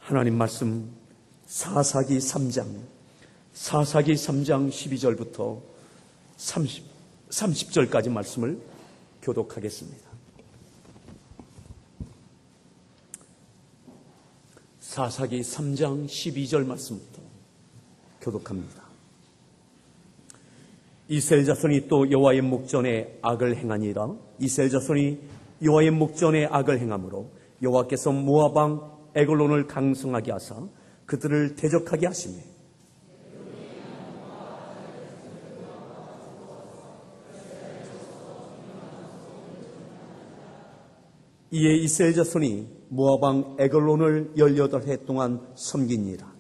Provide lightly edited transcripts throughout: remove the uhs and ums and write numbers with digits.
하나님 말씀 사사기 3장 12절부터 30절까지 말씀을 교독하겠습니다. 사사기 3장 12절 말씀부터 교독합니다. 이스라엘 자손이 또 여호와의 목전에 악을 행하니라. 이스라엘 자손이 여호와의 목전에 악을 행함으로 여호와께서 모압 왕 에글론을 강성하게 하사 그들을 대적하게 하시매 이에 이스라엘 자손이 모압 왕 에글론을 18해 동안 섬기니라.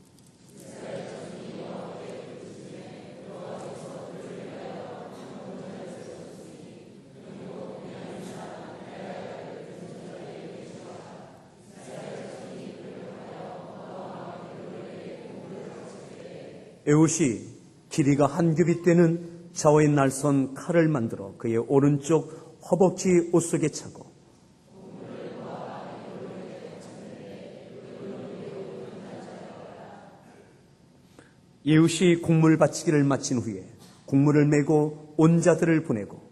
에훗이 길이가 한 규빗 되는 좌우의 날선 칼을 만들어 그의 오른쪽 허벅지 옷 속에 차고 에훗이 곡물 바치기를 마친 후에 곡물을 메고 온 자들을 보내고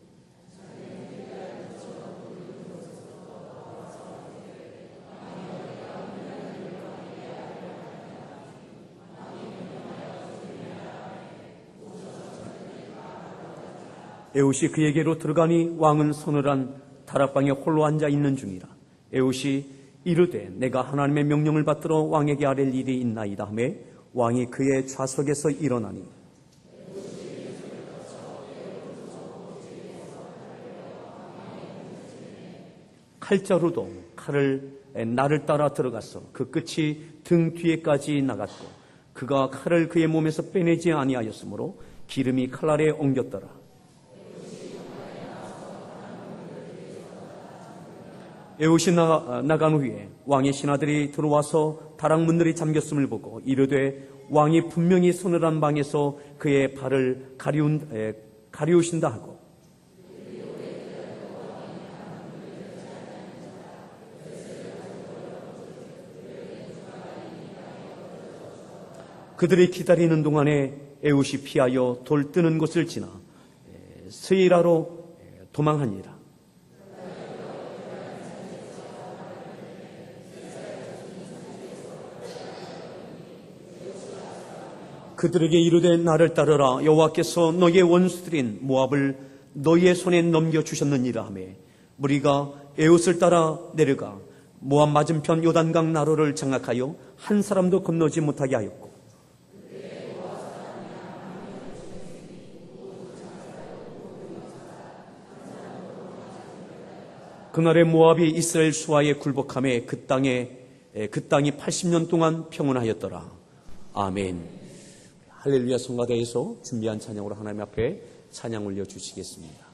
에훗이 그에게로 들어가니 왕은 서늘한 다락방에 홀로 앉아 있는 중이라. 에훗이 이르되 내가 하나님의 명령을 받들어 왕에게 아랠 일이 있나이다 하며 왕이 그의 좌석에서 일어나니 칼자루도 날을 따라 들어가서 그 끝이 등 뒤에까지 나갔고 그가 칼을 그의 몸에서 빼내지 아니하였으므로 기름이 칼날에 엉겼더라. 에훗이 나간 후에 왕의 신하들이 들어와서 다락문들이 잠겼음을 보고 이르되 왕이 분명히 서늘한 방에서 그의 발을 가리우신다 하고 그들이 기다리는 동안에 에훗이 피하여 돌 뜨는 곳을 지나 스이라로 도망하니라. 그들에게 이르되 나를 따르라. 여호와께서 너희의 원수들인 모압을 너희의 손에 넘겨주셨느니라 하며 무리가 에훗을 따라 내려가 모압 맞은편 요단강 나루를 장악하여 한 사람도 건너지 못하게 하였고 그날에 모압이 이스라엘 수하에 굴복하며 그 땅이 80년 동안 평온하였더라. 아멘. 할렐루야. 성가대에서 준비한 찬양으로 하나님 앞에 찬양 올려주시겠습니다.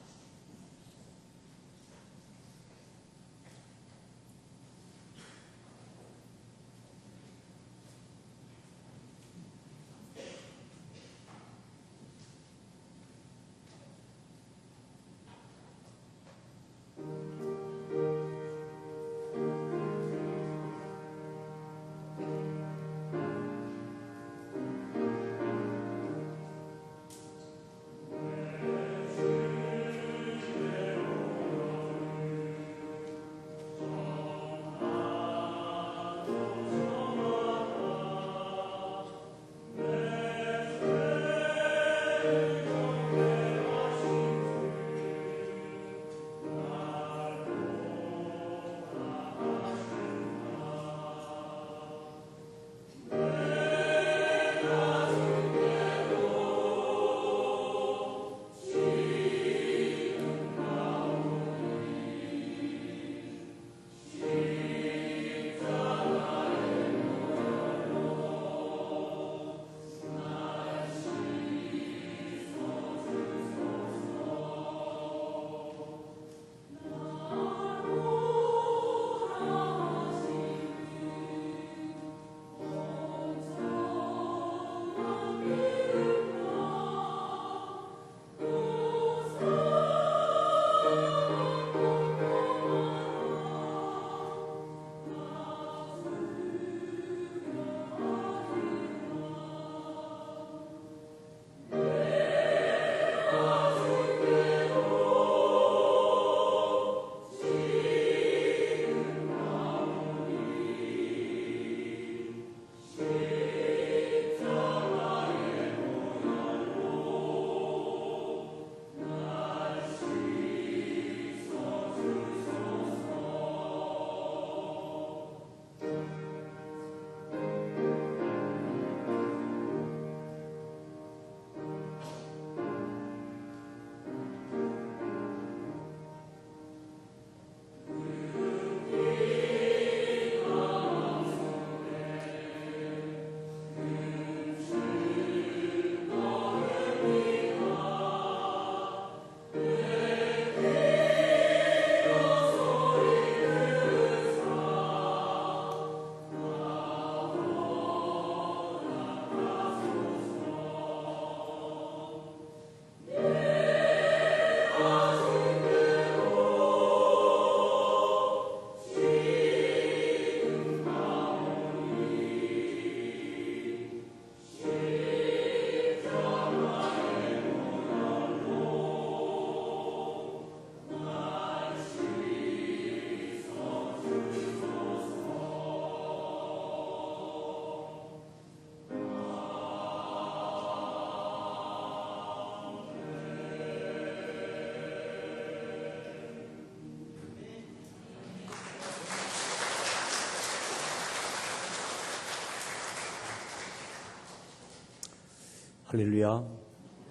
할렐루야.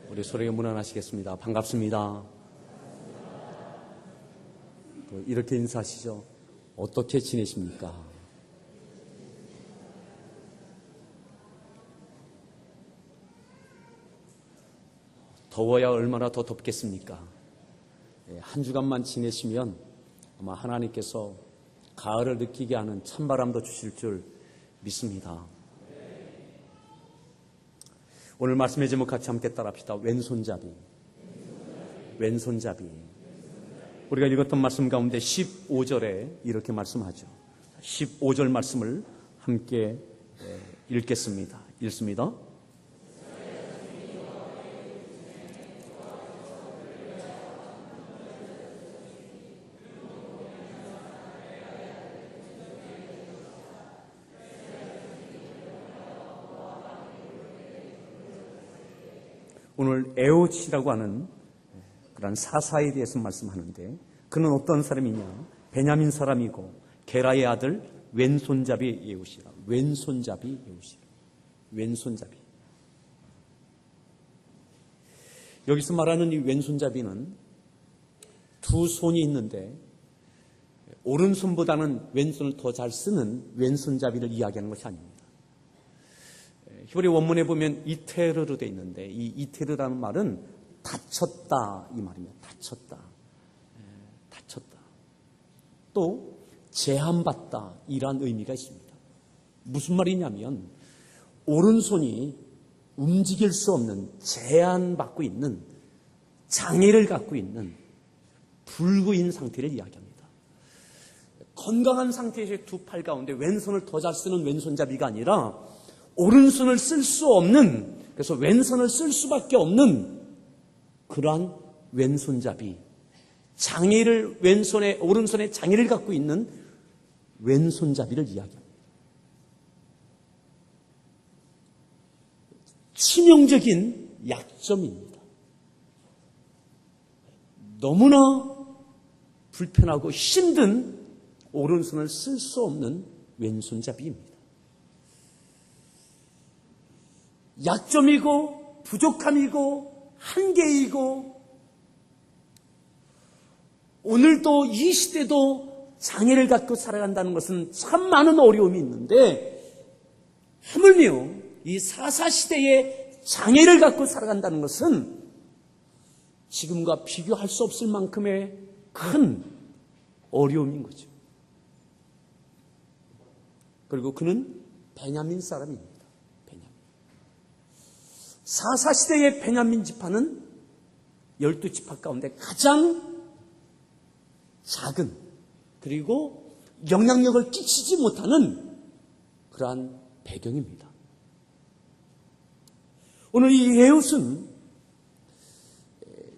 우리 서로에게 문안하시겠습니다. 반갑습니다. 이렇게 인사하시죠. 어떻게 지내십니까? 더워야 얼마나 더 덥겠습니까? 한 주간만 지내시면 아마 하나님께서 가을을 느끼게 하는 찬바람도 주실 줄 믿습니다. 오늘 말씀의 제목 같이 함께 따라합시다. 왼손잡이. 왼손잡이. 우리가 읽었던 말씀 가운데 15절에 이렇게 말씀하죠. 15절 말씀을 함께 읽겠습니다. 읽습니다. 오늘 에옷이라고 하는 그런 사사에 대해서 말씀하는데 그는 어떤 사람이냐? 베냐민 사람이고 게라의 아들 왼손잡이 에옷이라. 왼손잡이 에옷이라. 왼손잡이. 여기서 말하는 이 왼손잡이는 두 손이 있는데 오른손보다는 왼손을 더 잘 쓰는 왼손잡이를 이야기하는 것이 아닙니다. 히브리 원문에 보면 이테르로 되어 있는데 이 이테르라는 말은 다쳤다 이 말입니다. 다쳤다. 다쳤다. 또 제한받다 이란 의미가 있습니다. 무슨 말이냐면 오른손이 움직일 수 없는 제한받고 있는 장애를 갖고 있는 불구인 상태를 이야기합니다. 건강한 상태에서 두 팔 가운데 왼손을 더 잘 쓰는 왼손잡이가 아니라 오른손을 쓸 수 없는, 그래서 왼손을 쓸 수밖에 없는 그러한 왼손잡이, 장애를 오른손에 장애를 갖고 있는 왼손잡이를 이야기합니다. 치명적인 약점입니다. 너무나 불편하고 힘든 오른손을 쓸 수 없는 왼손잡이입니다. 약점이고 부족함이고 한계이고 오늘도 이 시대도 장애를 갖고 살아간다는 것은 참 많은 어려움이 있는데 하물며 이 사사시대에 장애를 갖고 살아간다는 것은 지금과 비교할 수 없을 만큼의 큰 어려움인 거죠. 그리고 그는 베냐민 사람입니다. 사사시대의 베냐민 지파는 12지파 가운데 가장 작은 그리고 영향력을 끼치지 못하는 그러한 배경입니다. 오늘 이 에웃은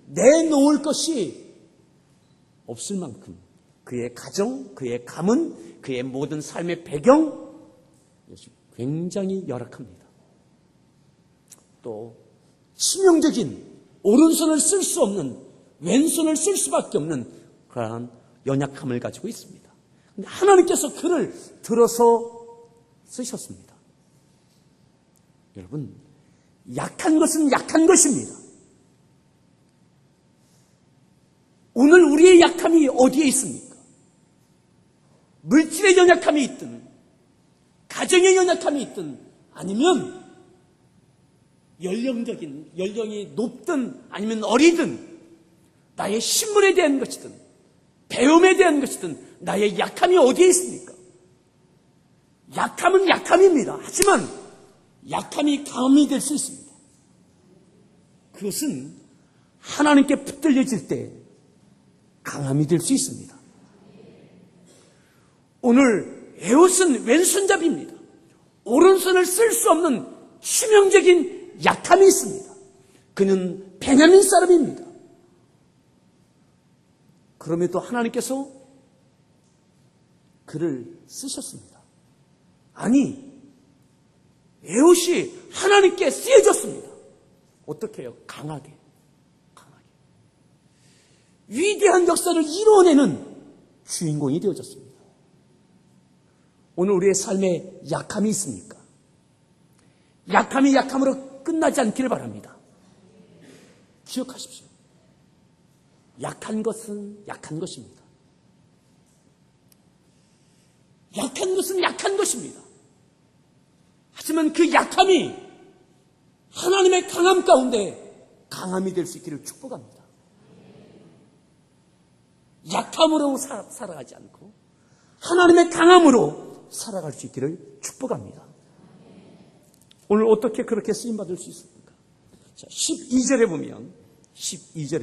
내놓을 것이 없을 만큼 그의 가정, 그의 가문, 그의 모든 삶의 배경 굉장히 열악합니다. 또 치명적인 오른손을 쓸 수 없는 왼손을 쓸 수밖에 없는 그러한 연약함을 가지고 있습니다. 그런데 하나님께서 그를 들어서 쓰셨습니다. 여러분, 약한 것은 약한 것입니다. 오늘 우리의 약함이 어디에 있습니까? 물질의 연약함이 있든 가정의 연약함이 있든 아니면 연령이 높든 아니면 어리든 나의 신분에 대한 것이든 배움에 대한 것이든 나의 약함이 어디에 있습니까? 약함은 약함입니다. 하지만 약함이 강함이 될 수 있습니다. 그것은 하나님께 붙들려질 때 강함이 될 수 있습니다. 오늘 에옷은 왼손잡이입니다. 오른손을 쓸 수 없는 치명적인 약함이 있습니다. 그는 베냐민 사람입니다. 그럼에도 하나님께서 그를 쓰셨습니다. 아니, 에옷이 하나님께 쓰여졌습니다. 어떻게 해요? 강하게. 위대한 역사를 이루어내는 주인공이 되어졌습니다. 오늘 우리의 삶에 약함이 있습니까? 약함이 약함으로 끝나지 않기를 바랍니다. 기억하십시오. 약한 것은 약한 것입니다. 약한 것은 약한 것입니다. 하지만 그 약함이 하나님의 강함 가운데 강함이 될 수 있기를 축복합니다. 약함으로 살아가지 않고 하나님의 강함으로 살아갈 수 있기를 축복합니다. 오늘 어떻게 그렇게 쓰임받을 수 있습니까? 자, 12절에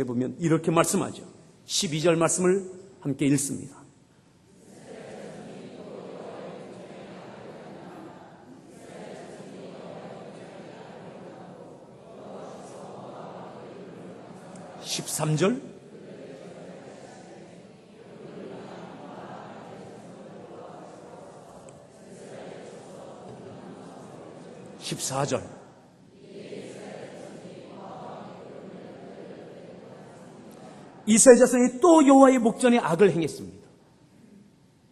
보면 이렇게 말씀하죠. 12절 말씀을 함께 읽습니다. (13절) 14절 이스라엘 자손이 또 여호와의 목전에 악을 행했습니다.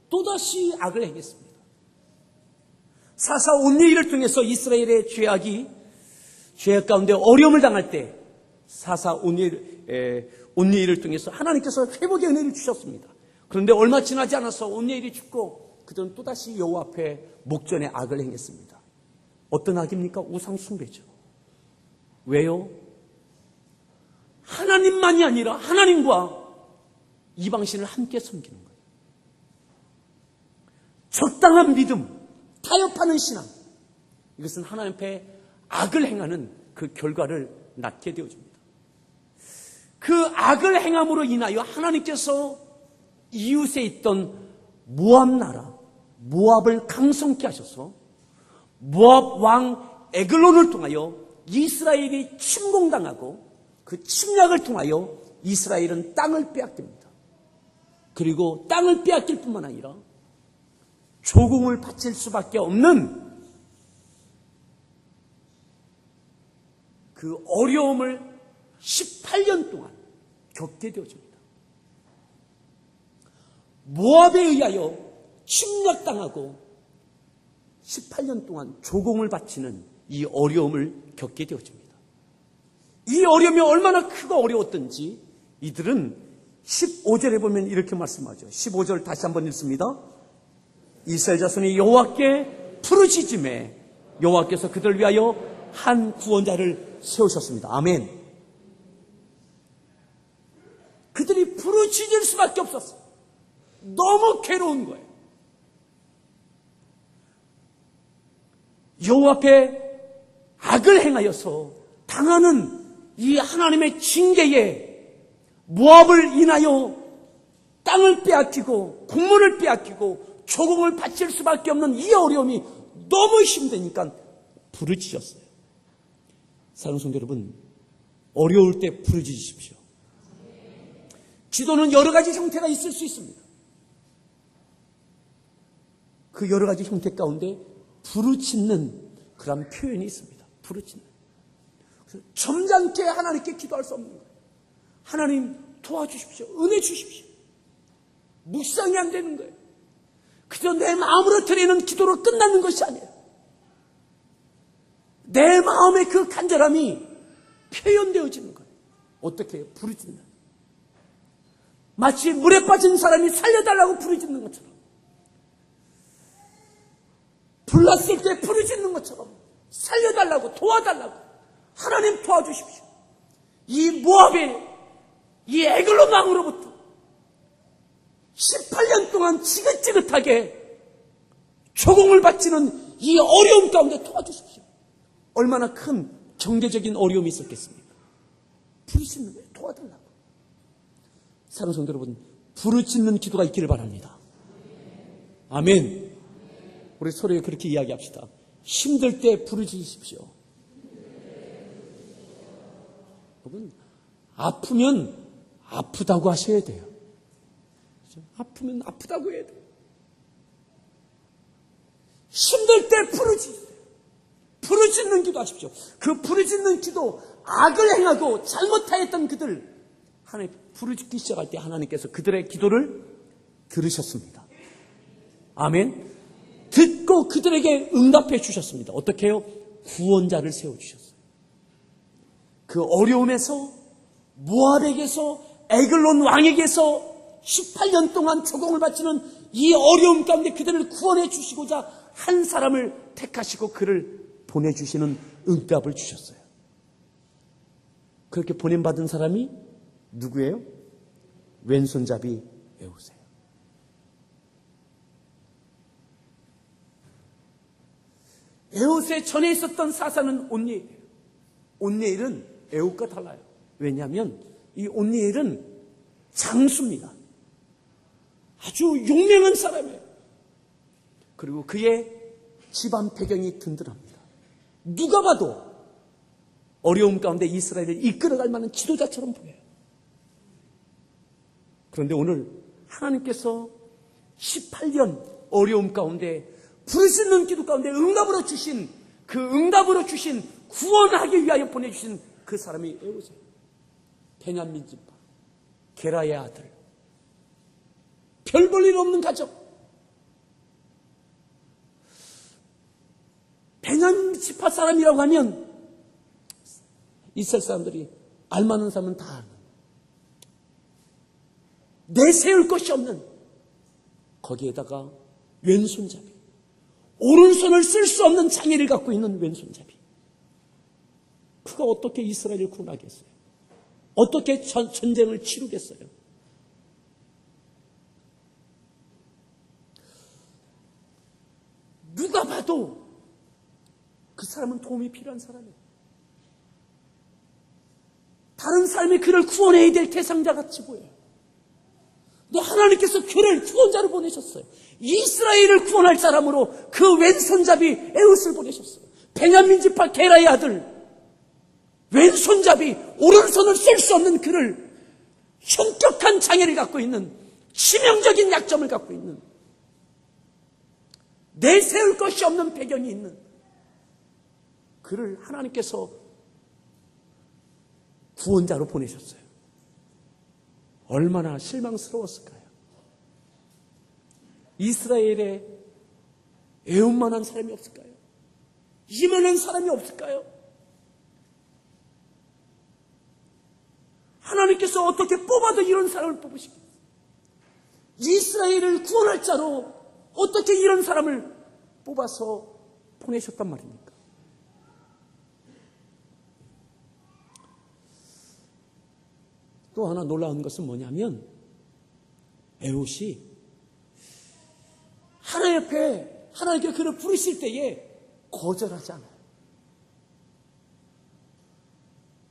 또다시 악을 행했습니다. 사사 온니엘을 통해서 이스라엘의 죄악 가운데 어려움을 당할 때 사사 온니엘을 통해서 하나님께서 회복의 은혜를 주셨습니다. 그런데 얼마 지나지 않아서 온니엘이 죽고 그들은 또다시 여호와 앞에 목전에 악을 행했습니다. 어떤 악입니까? 우상 숭배죠. 왜요? 하나님만이 아니라 하나님과 이방신을 함께 섬기는 거예요. 적당한 믿음, 타협하는 신앙, 이것은 하나님 앞에 악을 행하는 그 결과를 낳게 되어줍니다. 그 악을 행함으로 인하여 하나님께서 이웃에 있던 모압 나라, 모압을 강성케 하셔서 모압 왕 에글론을 통하여 이스라엘이 침공당하고 그 침략을 통하여 이스라엘은 땅을 빼앗깁니다. 그리고 땅을 빼앗길 뿐만 아니라 조공을 바칠 수밖에 없는 그 어려움을 18년 동안 겪게 되어집니다. 모압에 의하여 침략당하고 18년 동안 조공을 바치는 이 어려움을 겪게 되어집니다. 이 어려움이 얼마나 크고 어려웠던지 이들은 15절에 보면 이렇게 말씀하죠. 15절 다시 한번 읽습니다. 이스라엘 자손이 여호와께 부르짖음에 여호와께서 그들을 위하여 한 구원자를 세우셨습니다. 아멘. 그들이 부르짖을 수밖에 없었어요. 너무 괴로운 거예요. 여호와 앞에 악을 행하여서 당하는 이 하나님의 징계에 모압을 인하여 땅을 빼앗기고 국문을 빼앗기고 조공을 바칠 수밖에 없는 이 어려움이 너무 힘드니까 부르짖었어요. 사랑하는 성도 여러분, 어려울 때 부르짖으십시오. 기도는 여러 가지 형태가 있을 수 있습니다. 그 여러 가지 형태 가운데 부르짖는 그런 표현이 있습니다. 부르짖는. 점잖게 하나님께 기도할 수 없는 거예요. 하나님 도와주십시오. 은혜 주십시오. 묵상이 안 되는 거예요. 그저 내 마음으로 드리는 기도로 끝나는 것이 아니에요. 내 마음의 그 간절함이 표현되어지는 거예요. 어떻게 해요? 부르짖는. 마치 물에 빠진 사람이 살려달라고 부르짖는 것처럼, 불났을 때 부르짖는 것처럼 살려달라고, 도와달라고, 하나님 도와주십시오. 이 모압의 이 에글론 왕으로부터 18년 동안 지긋지긋하게 조공을 바치는 이 어려움 가운데 도와주십시오. 얼마나 큰 경제적인 어려움이 있었겠습니까? 부르짖는 거예요. 도와달라고. 사랑하는 성도 여러분, 부르짖는 기도가 있기를 바랍니다. 아멘. 우리 서로에 그렇게 이야기합시다. 힘들 때 부르짖으십시오. 여러분, 아프면 아프다고 하셔야 돼요. 아프면 아프다고 해야 돼요. 힘들 때 부르짖으세요. 부르짖는 기도 하십시오. 그 부르짖는 기도, 악을 행하고 잘못하였던 그들, 하나님 부르짖기 시작할 때 하나님께서 그들의 기도를 들으셨습니다. 아멘. 듣고 그들에게 응답해 주셨습니다. 어떻게 해요? 구원자를 세워주셨어요. 그 어려움에서 모압에게서 에글론 왕에게서 18년 동안 조공을 바치는 이 어려움 가운데 그들을 구원해 주시고자 한 사람을 택하시고 그를 보내주시는 응답을 주셨어요. 그렇게 보냄받은 사람이 누구예요? 왼손잡이 에웃이에요. 에웃의 전에 있었던 사사는 온니엘이에요. 온니엘은 에웃과 달라요. 왜냐하면 이 온니엘은 장수입니다. 아주 용맹한 사람이에요. 그리고 그의 집안 배경이 든든합니다. 누가 봐도 어려움 가운데 이스라엘을 이끌어갈 만한 지도자처럼 보여요. 그런데 오늘 하나님께서 18년 어려움 가운데 부르짖는 기도 가운데 응답으로 주신 구원하기 위하여 보내주신 그 사람이 에웃이에요. 베냐민 지파 게라의 아들, 별 볼 일 없는 가족. 베냐민 지파 사람이라고 하면 이스라엘 사람들이 알만한 사람은 다 아는, 내세울 것이 없는, 거기에다가 왼손잡이, 오른손을 쓸 수 없는 장애를 갖고 있는 왼손잡이. 그가 어떻게 이스라엘을 구원하겠어요? 어떻게 전쟁을 치르겠어요? 누가 봐도 그 사람은 도움이 필요한 사람이에요. 다른 사람이 그를 구원해야 될 대상자 같이 보여요. 근데 하나님께서 그를 구원자로 보내셨어요. 이스라엘을 구원할 사람으로 그 왼손잡이 에웃을 보내셨어요. 베냐민 지파 게라의 아들, 왼손잡이, 오른손을 쓸 수 없는 그를, 현격한 장애를 갖고 있는, 치명적인 약점을 갖고 있는, 내세울 것이 없는 배경이 있는 그를 하나님께서 구원자로 보내셨어요. 얼마나 실망스러웠을까요? 이스라엘에 애운만한 사람이 없을까요? 이만한 사람이 없을까요? 하나님께서 어떻게 뽑아도 이런 사람을 뽑으시겠어요? 이스라엘을 구원할 자로 어떻게 이런 사람을 뽑아서 보내셨단 말입니까? 또 하나 놀라운 것은 뭐냐면 에웃이 하나님께 그를 부르실 때에 거절하지 않아요.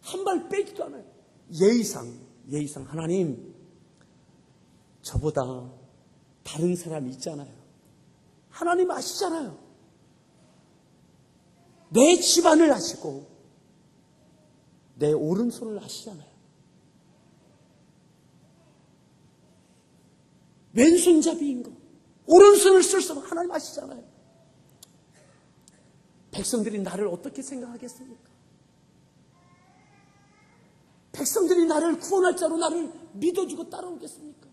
한 발 빼지도 않아요. 예의상 하나님, 저보다 다른 사람이 있잖아요. 하나님 아시잖아요. 내 집안을 아시고 내 오른손을 아시잖아요. 왼손잡이인 거, 오른손을 쓸 수 없는 하나님 아시잖아요. 백성들이 나를 어떻게 생각하겠습니까? 백성들이 나를 구원할 자로 나를 믿어주고 따라오겠습니까?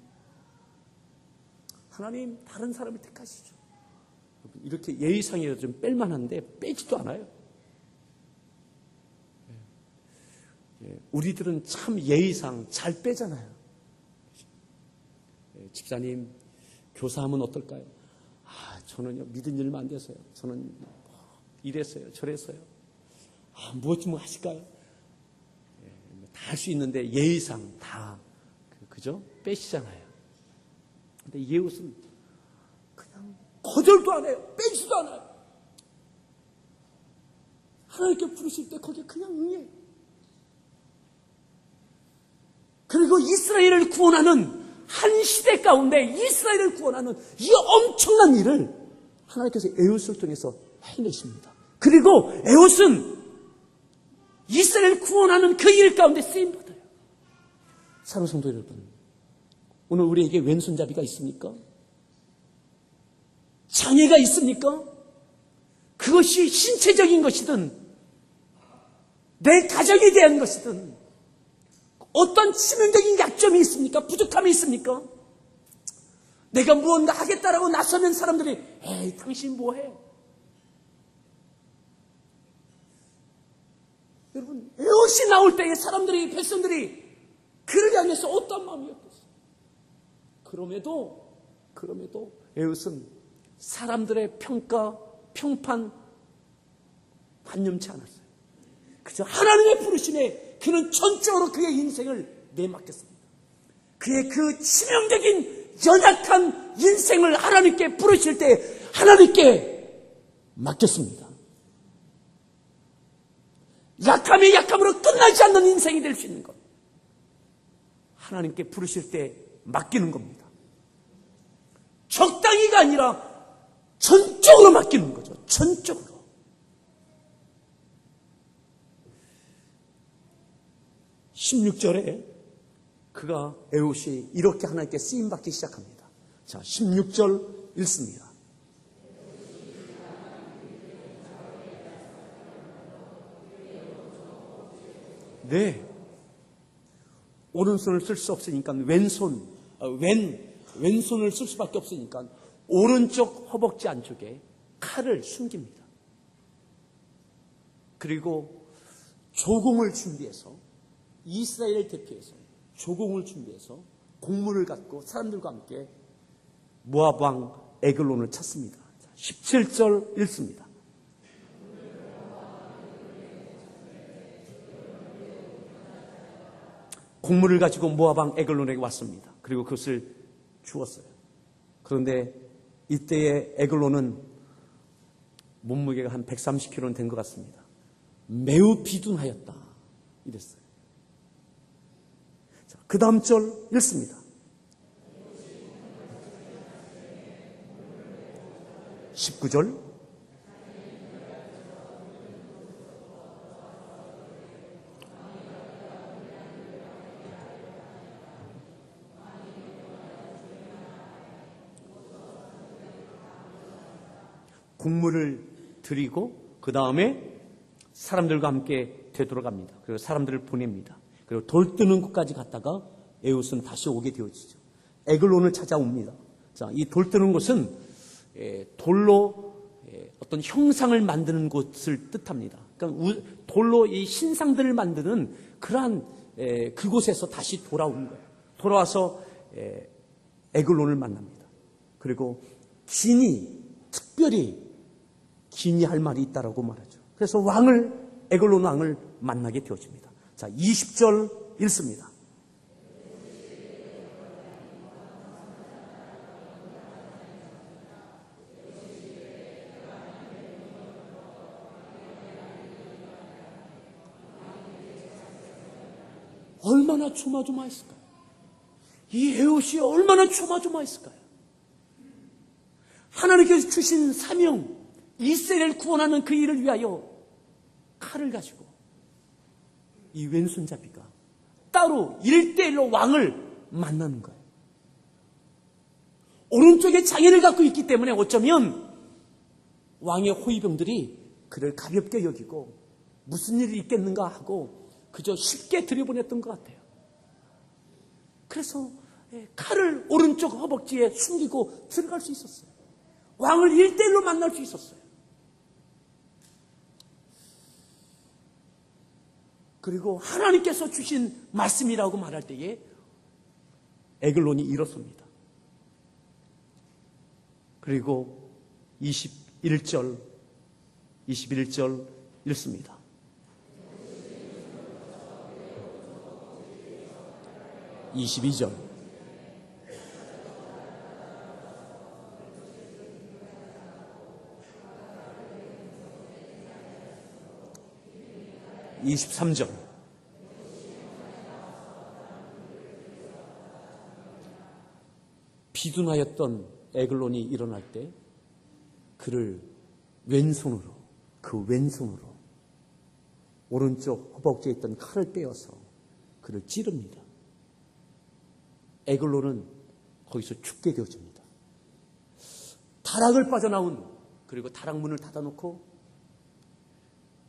하나님, 다른 사람을 택하시죠. 이렇게 예의상이라도 좀 뺄만한데 빼지도 않아요. 우리들은 참 예의상 잘 빼잖아요. 집사님, 교사하면 어떨까요? 저는요, 믿은 일만 안 돼서요. 저는 이랬어요, 저랬어요. 무엇 좀 하실까요? 다 할 수 있는데 예의상 다, 그죠? 빼시잖아요. 근데 에웃은 그냥 거절도 안 해요. 빼지도 않아요. 하나님께 부르실 때 거기에 그냥 응해요. 그리고 이스라엘을 구원하는 한 시대 가운데 이스라엘을 구원하는 이 엄청난 일을 하나님께서 에웃을 통해서 해내십니다. 그리고 에웃은 이스라엘을 구원하는 그 일 가운데 쓰임받아요. 사랑하는 성도 여러분, 오늘 우리에게 왼손잡이가 있습니까? 장애가 있습니까? 그것이 신체적인 것이든 내 가정에 대한 것이든 어떤 치명적인 약점이 있습니까? 부족함이 있습니까? 내가 무언가 하겠다라고 나서면 사람들이 에이, 당신 뭐해? 여러분, 그것이 나올 때에 사람들이, 백성들이 그를 향해서 어떤 마음이었겠어요? 그럼에도 에웃은 사람들의 평가, 평판 관념치 않았어요. 그저 하나님의 부르심에 그는 전적으로 그의 인생을 내맡겼습니다. 그의 그 치명적인 연약한 인생을 하나님께 부르실 때 하나님께 맡겼습니다. 약함이 약함으로 끝나지 않는 인생이 될 수 있는 것, 하나님께 부르실 때 맡기는 겁니다. 적당히가 아니라 전적으로 맡기는 거죠. 전적으로. (16절에) 그가 에웃이 이렇게 하나님께 쓰임받기 시작합니다. 자, 16절 읽습니다. 네. 오른손을 쓸 수 없으니까 왼손을 쓸 수밖에 없으니까 오른쪽 허벅지 안쪽에 칼을 숨깁니다. 그리고 조공을 준비해서, 이스라엘을 대표해서 조공을 준비해서 공문을 갖고 사람들과 함께 모압 왕 에글론을 찾습니다. 17절 읽습니다. 공문을 가지고 모압 왕 에글론에게 왔습니다. 그리고 그것을 주었어요. 그런데 이때의 에글론은 몸무게가 한 130kg는 된 것 같습니다. 매우 비둔하였다 이랬어요. 자, 그 다음 절 읽습니다. 19절. 국물을 드리고 그 다음에 사람들과 함께 되돌아갑니다. 그리고 사람들을 보냅니다. 그리고 돌 뜨는 곳까지 갔다가 에웃은 다시 오게 되어지죠. 에글론을 찾아옵니다. 자, 이 돌 뜨는 곳은 돌로 어떤 형상을 만드는 곳을 뜻합니다. 그러니까 돌로 이 신상들을 만드는 그러한 그곳에서 다시 돌아오는 거예요. 돌아와서 에글론을 만납니다. 그리고 특별히 기니 할 말이 있다라고 말하죠. 그래서 에글론 왕을 만나게 되어집니다. 자, 20절 읽습니다. 얼마나 조마조마했을까요? 이 에웃이 얼마나 조마조마했을까요? 하나님께서 주신 사명, 이스라엘을 구원하는 그 일을 위하여 칼을 가지고 이 왼손잡이가 따로 1대1로 왕을 만나는 거예요. 오른쪽에 장애를 갖고 있기 때문에 어쩌면 왕의 호위병들이 그를 가볍게 여기고 무슨 일이 있겠는가 하고 그저 쉽게 들여보냈던 것 같아요. 그래서 칼을 오른쪽 허벅지에 숨기고 들어갈 수 있었어요. 왕을 1대1로 만날 수 있었어요. 그리고 하나님께서 주신 말씀이라고 말할 때에 에글론이 일어섭니다. 그리고 21절 읽습니다. 22절. (23절) 비둔하였던 에글론이 일어날 때 그를 왼손으로 오른쪽 허벅지에 있던 칼을 빼어서 그를 찌릅니다. 에글론은 거기서 죽게 되어집니다. 다락을 빠져나온, 그리고 다락문을 닫아놓고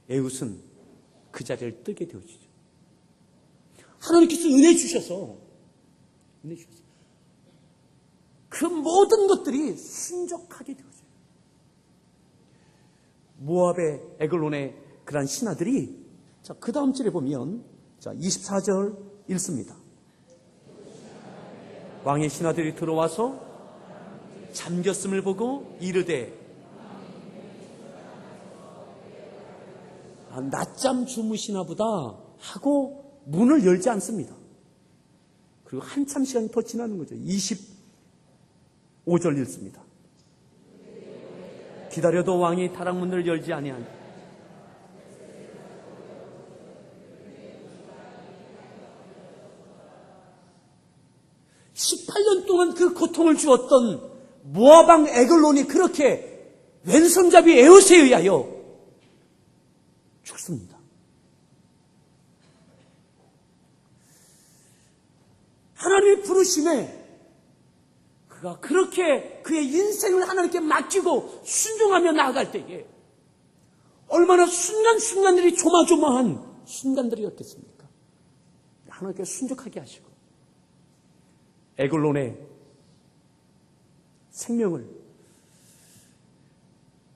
에웃은 그 자리를 뜨게 되어지죠. 하나님께서 은혜 주셔서 그 모든 것들이 순적하게 되어져요. 모압의 에글론의 그러한 신하들이 자, 그 다음 절에 보면, 자, 24절 읽습니다. 왕의 신하들이 들어와서 잠겼음을 보고 이르되, 낮잠 주무시나 보다 하고 문을 열지 않습니다. 그리고 한참 시간이 더 지나는 거죠. 25절 읽습니다. 기다려도 왕이 다락문을 열지 아니하니 18년 동안 그 고통을 주었던 모압 왕 에글론이 그렇게 왼손잡이 에옷에 의하여 죽습니다. 하나님의 부르심에 그가 그렇게 그의 인생을 하나님께 맡기고 순종하며 나아갈 때에 얼마나 순간순간들이 조마조마한 순간들이었겠습니까? 하나님께 순종하게 하시고 에글론의 생명을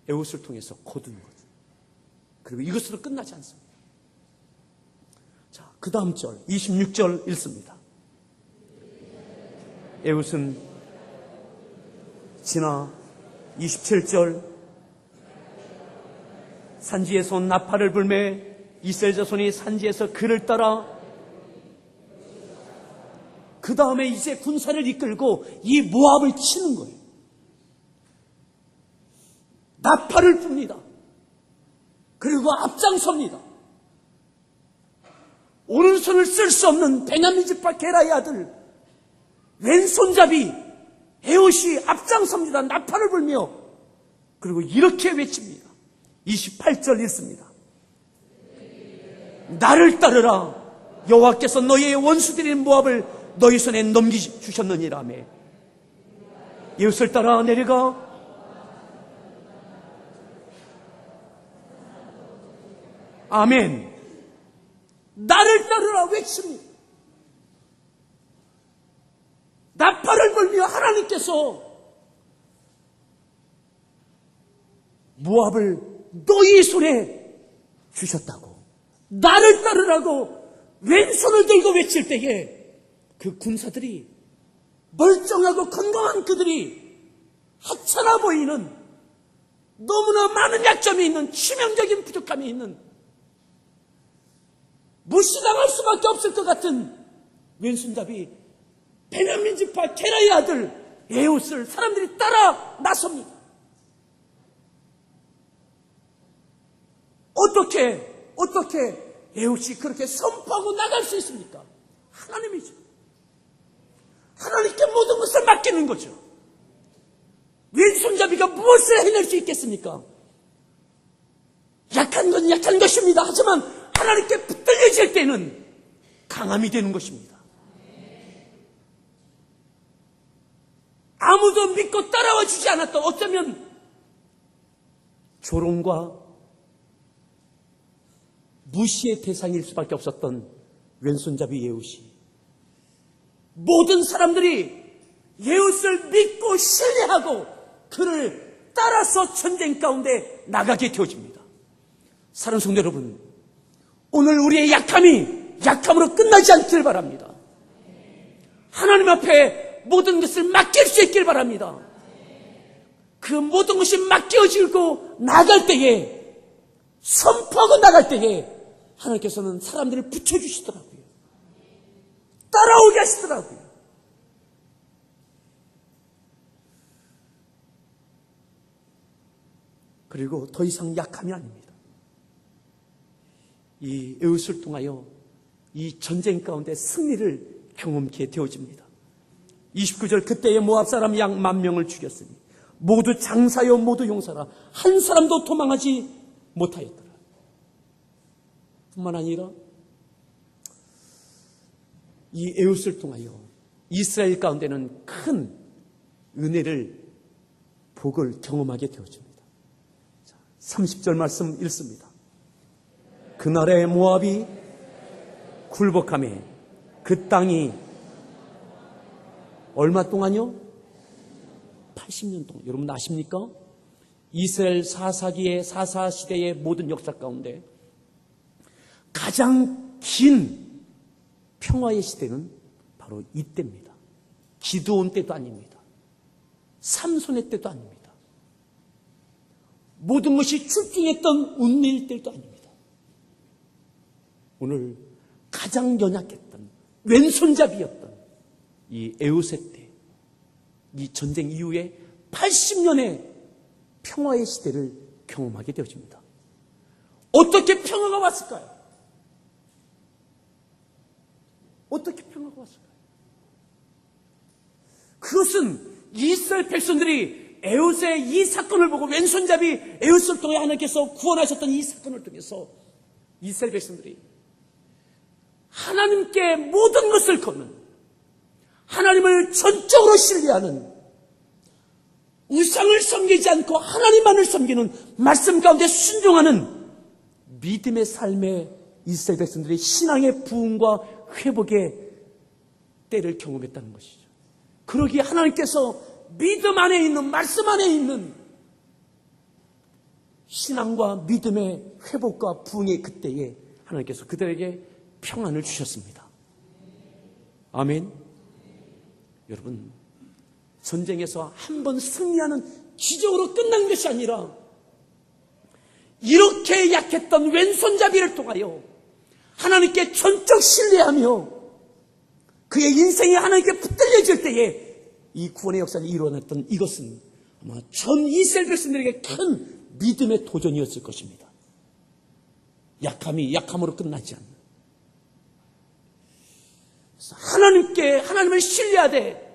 에옷을 통해서 거둔 거죠. 그리고 이것으로 끝나지 않습니다. 자, 그 다음 절 26절 읽습니다. 에옷은 지나 27절 산지에서 나팔을 불매 이스라엘 자손이 산지에서 그를 따라 그 다음에 이제 군사를 이끌고 이 모압을 치는 거예요. 나팔을 붑니다. 그리고 앞장섭니다. 오른손을 쓸 수 없는 베냐민 지파 게라의 아들 왼손잡이 에옷이 앞장섭니다. 나팔을 불며 그리고 이렇게 외칩니다. 28절 읽습니다. 나를 따르라. 여호와께서 너희의 원수들인 모압을 너희 손에 넘기주셨느니라며 에옷을 따라 내려가 아멘. 나를 따르라 외칩니다. 나팔을 불며 하나님께서 모압을 너희 손에 주셨다고 나를 따르라고 왼손을 들고 외칠 때에 그 군사들이 멀쩡하고 건강한 그들이 하찮아 보이는 너무나 많은 약점이 있는 치명적인 부족함이 있는 무시당할 수밖에 없을 것 같은 왼손잡이 베냐민 지파 게라의 아들 에옷을 사람들이 따라 나섭니다. 어떻게 에옷이 그렇게 선포하고 나갈 수 있습니까? 하나님이죠. 하나님께 모든 것을 맡기는 거죠. 왼손잡이가 무엇을 해낼 수 있겠습니까? 약한 건 약한 것입니다. 하지만 하나님께 붙들려질 때는 강함이 되는 것입니다. 아무도 믿고 따라와 주지 않았던 어쩌면 조롱과 무시의 대상일 수밖에 없었던 왼손잡이 에옷이 모든 사람들이 에옷을 믿고 신뢰하고 그를 따라서 전쟁 가운데 나가게 되어집니다. 사랑하는 성도 여러분, 오늘 우리의 약함이 약함으로 끝나지 않기를 바랍니다. 하나님 앞에 모든 것을 맡길 수 있길 바랍니다. 그 모든 것이 맡겨지고 나갈 때에 선포하고 나갈 때에 하나님께서는 사람들을 붙여주시더라고요. 따라오게 하시더라고요. 그리고 더 이상 약함이 아닙니다. 이 에웃을 통하여 이 전쟁 가운데 승리를 경험케 되어집니다. 29절 그때의 모압 사람 약 10,000명을 죽였으니 모두 장사여 모두 용사라 한 사람도 도망하지 못하였더라. 뿐만 아니라 이 에웃을 통하여 이스라엘 가운데는 큰 은혜를 복을 경험하게 되어집니다. 30절 말씀 읽습니다. 그날의 모압이 굴복하며 그 땅이 얼마 동안요? 80년 동안. 여러분 아십니까? 이스라엘 사사기의 사사시대의 모든 역사 가운데 가장 긴 평화의 시대는 바로 이때입니다. 기드온 때도 아닙니다. 삼손의 때도 아닙니다. 모든 것이 출중했던 운미일 때도 아닙니다. 오늘 가장 연약했던 왼손잡이였던 이 에우세 때, 이 전쟁 이후에 80년의 평화의 시대를 경험하게 되어집니다. 어떻게 평화가 왔을까요? 어떻게 평화가 왔을까요? 그것은 이스라엘 백성들이 에웃의 이 사건을 보고 왼손잡이 에웃을 통해 하나님께서 구원하셨던 이 사건을 통해서 이스라엘 백성들이 하나님께 모든 것을 거는, 하나님을 전적으로 신뢰하는, 우상을 섬기지 않고 하나님만을 섬기는 말씀 가운데 순종하는 믿음의 삶의 이스라엘 백성들이 신앙의 부흥과 회복의 때를 경험했다는 것이죠. 그러기에 하나님께서 믿음 안에 있는, 말씀 안에 있는 신앙과 믿음의 회복과 부흥의 그때에 하나님께서 그들에게 평안을 주셨습니다. 아멘. 여러분, 전쟁에서 한 번 승리하는 기적으로 끝난 것이 아니라 이렇게 약했던 왼손잡이를 통하여 하나님께 전적 신뢰하며 그의 인생이 하나님께 붙들려질 때에 이 구원의 역사를 이루어냈던 이것은 아마 전 이스라엘 백성들에게 큰 믿음의 도전이었을 것입니다. 약함이 약함으로 끝나지 않는, 하나님을 신뢰하되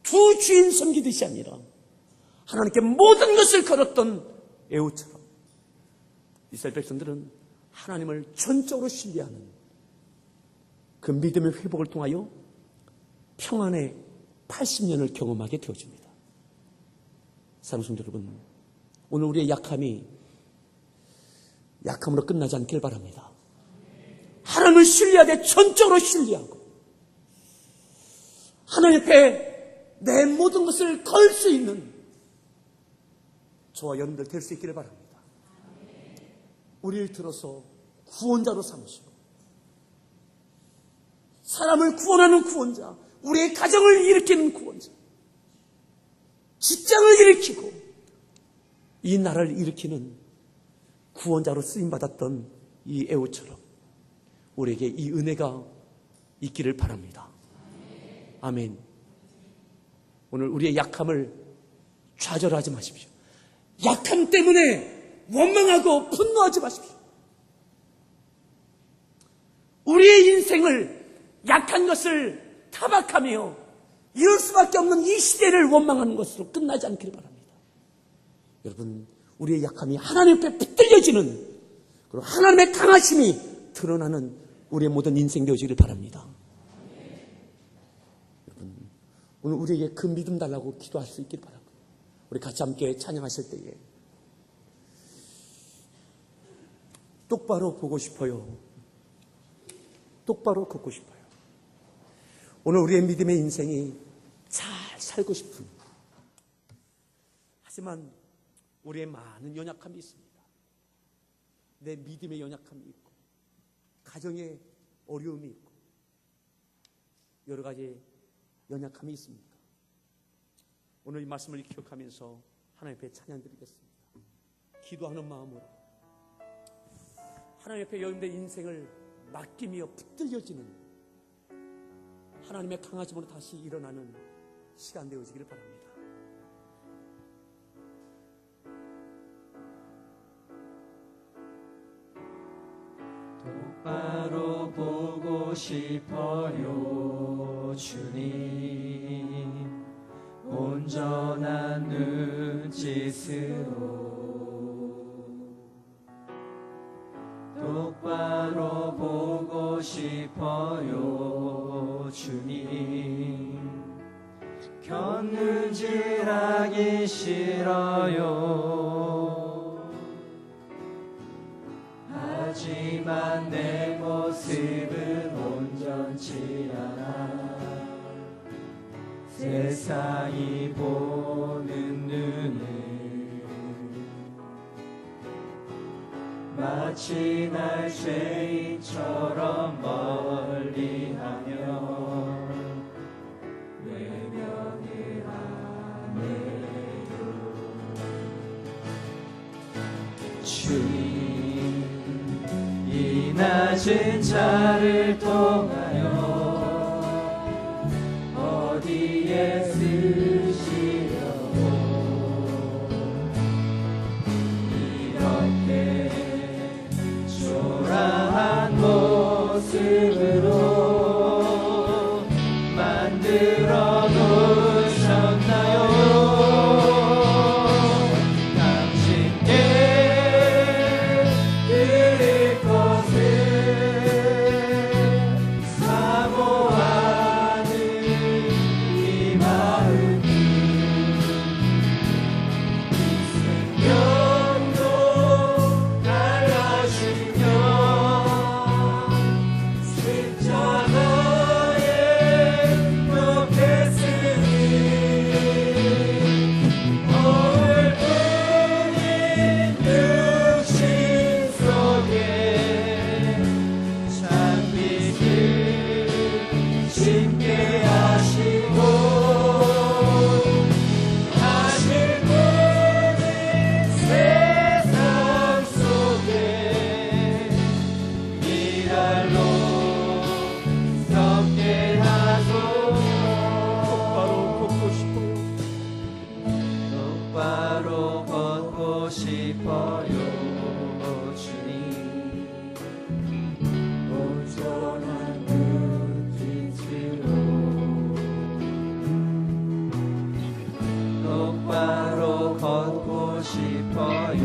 두 주인 섬기듯이 아니라 하나님께 모든 것을 걸었던 에우처럼 이스라엘 백성들은 하나님을 전적으로 신뢰하는 그 믿음의 회복을 통하여 평안의 80년을 경험하게 되어집니다. 사랑하는 성도 여러분, 오늘 우리의 약함이 약함으로 끝나지 않길 바랍니다. 하나님을 신뢰하되 전적으로 신뢰하고 하나님 앞에 내 모든 것을 걸 수 있는 저와 여러분들 될 수 있기를 바랍니다. 우리를 들어서 구원자로 삼으시고 사람을 구원하는 구원자, 우리의 가정을 일으키는 구원자, 직장을 일으키고 이 나라를 일으키는 구원자로 쓰임받았던 이 에우처럼 우리에게 이 은혜가 있기를 바랍니다. 아멘. 오늘 우리의 약함을 좌절하지 마십시오. 약함 때문에 원망하고 분노하지 마십시오. 우리의 인생을 약한 것을 타박하며 이럴 수밖에 없는 이 시대를 원망하는 것으로 끝나지 않기를 바랍니다. 여러분, 우리의 약함이 하나님 앞에 붙들려지는, 그리고 하나님의 강하심이 드러나는 우리의 모든 인생 되어지기를 바랍니다. 여러분, 오늘 우리에게 그 믿음 달라고 기도할 수 있기를 바랍니다. 우리 같이 함께 찬양하실 때에 똑바로 보고 싶어요. 똑바로 걷고 싶어요. 오늘 우리의 믿음의 인생이 잘 살고 싶은, 하지만 우리의 많은 연약함이 있습니다. 내 믿음의 연약함이 있고 가정의 어려움이 있고 여러 가지 연약함이 있습니다. 오늘 이 말씀을 기억하면서 하나님 앞에 찬양드리겠습니다. 기도하는 마음으로 하나님 앞에 여러분들의 인생을 맡기며 붙들려지는 하나님의 강하심으로 다시 일어나는 시간 되어지기를 바랍니다. 똑바로 보고 싶어요 주님, 온전한 눈짓으로 똑바로 보고 싶어요 주님, 곁눈질하기 싫어요. 하지만 내 모습은 온전치 않아 세상이 보는 눈을 마치 날 죄인처럼 멀리하며 외면을 하네요. 주님, 이 낮은 자를 통하여 어디에 쓰시려고 이렇게 초라한 모습으로 만들어 놓으셨나요? 당신께 드릴 것을 사모하는 이 마음이 생명도 달라지며 십자가에 묻혔으니 얼뿐인 육신 속에 잔빛을 심게 하시고 하실 분이 세상 속에 미랄로 섞게 하소서. 똑바로 걷고 싶어요 주님. 온전한 눈빛으로 똑바로 걷고 싶어요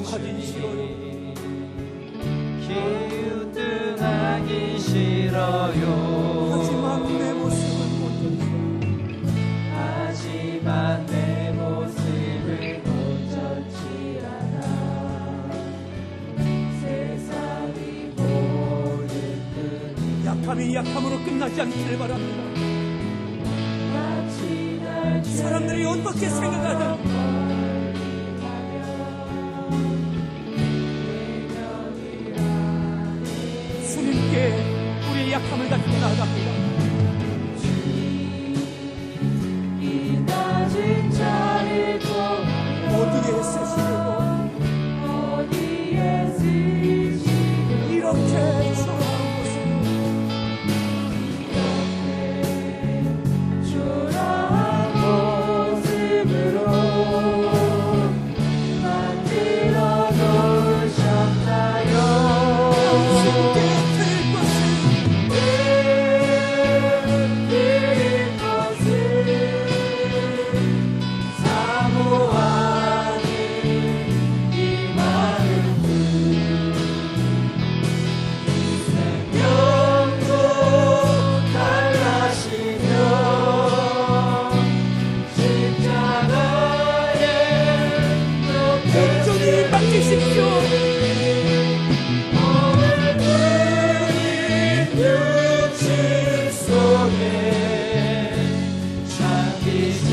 주님. 기우뚱하기 싫어요. 하지만 내 모습은 하지만 내 모습은 온전치 않아 세상이 보는 뿐이 약함이 약함으로 끝나지 않기를 바랍니다. 마치 날 사람들이 어떻게 생각하든 주님께 우리의 약함을 가지고 나아갑니다. 이 낮은 자를 통하여 어디에 쓰시려고 어디에 쓰시려고 이렇게 초라한 모습 초라한 모습으로 만들어 놓으셨나요? 주님께 드릴 것을 드릴 것을 사모하는 이 마음은 생명도 달라지며 십자가에 온전히 맡기십시오. 육신 속에 잔빛을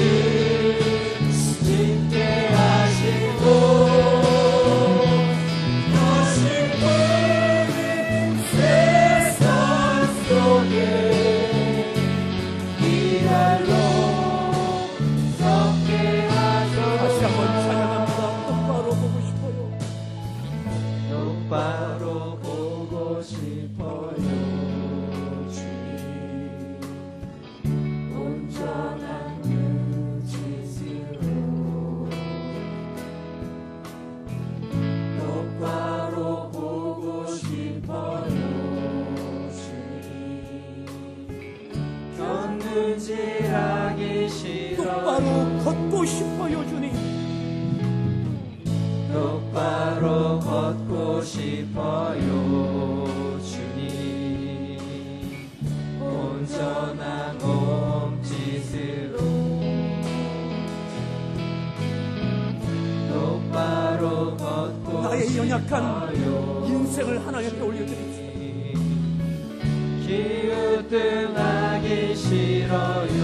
짓게 하시고 하신 분이 세상 속에 미랄로 섞게 다시 한번 하소서. 찬양합니다. 똑바로 보고 싶어요. 똑바로 보고 싶어요 주님. 온전한 눈짓으로 똑바로 보고 싶어요 주님. 견눈질하기 똑바로 싫어요. 걷고 싶어요 주님. 똑바로 걷고 싶어요 주님. 온전한 몸짓으로 똑바로 걷고 나의 연약한 싶어요 인생을 하나님께 올려드립시다. 기우뚱하기 싫어요.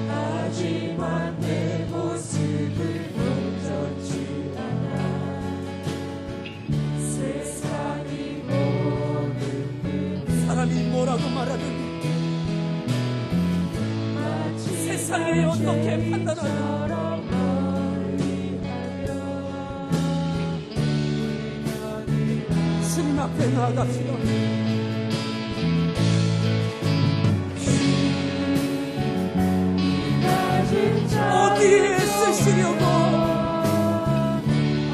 하지만 내 모습은 온전히 판단하여 주님 앞에 나아갑시다. 어디에 쓰시려고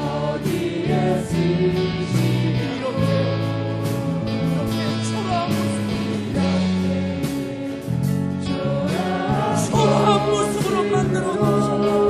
어디에 쓰시려고 이렇게 초라한 모습으로 만들어 놓으셨다.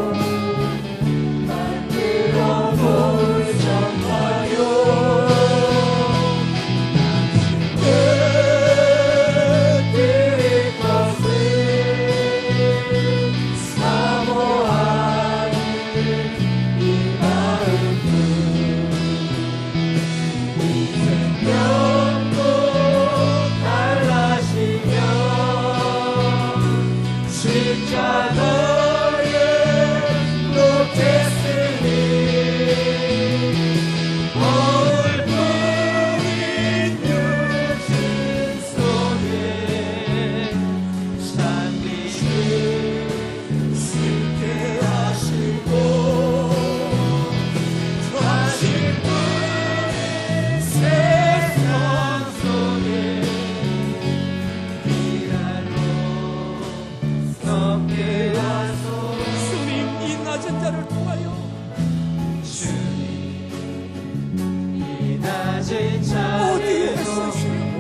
어디에 쓰시려고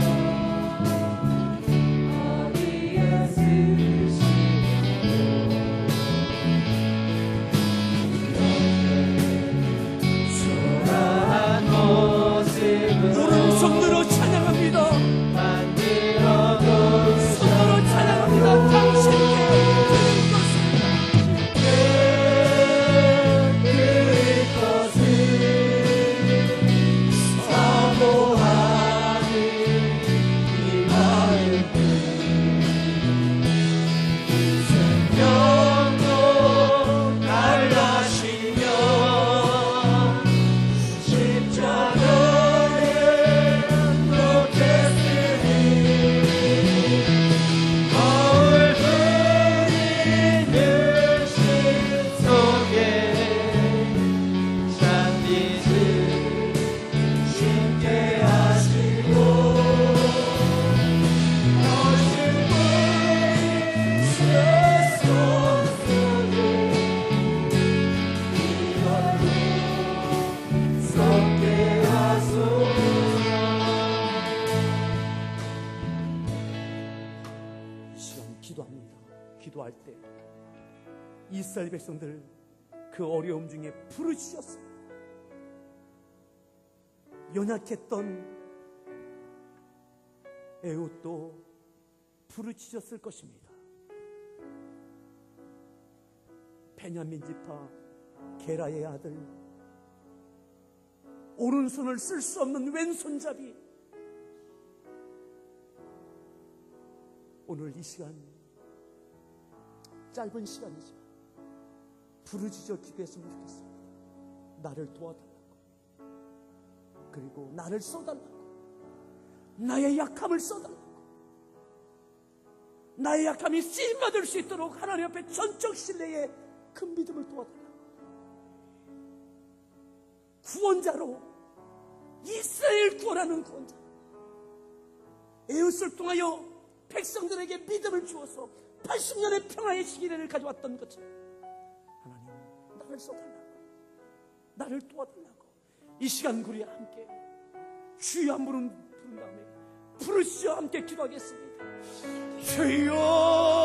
오른손으로 찬양합니다. 손으로 찬양합니다. 당신께 드릴 기도할 때 이스라엘 백성들 그 어려움 중에 부르짖었습니다. 연약했던 에훗도 부르짖었을 것입니다. 베냐민 지파 게라의 아들, 오른손을 쓸 수 없는 왼손잡이, 오늘 이 시간 짧은 시간이지만 부르짖어 기도했으면 좋겠습니다. 나를 도와달라고, 그리고 나를 써달라고, 나의 약함을 써달라고, 나의 약함이 쓰임받을 수 있도록 하나님 앞에 전적 신뢰의 큰 믿음을 도와달라고. 구원자로, 이스라엘 구원하는 구원자, 에훗을 통하여 백성들에게 믿음을 주어서 80년의 평화의 시기를 가져왔던 것처럼 하나님, 나를 써달라고, 나를 도와달라고. 이 시간 우리 함께 주여 한 부른 다음에 부르시어 함께 기도하겠습니다. 주여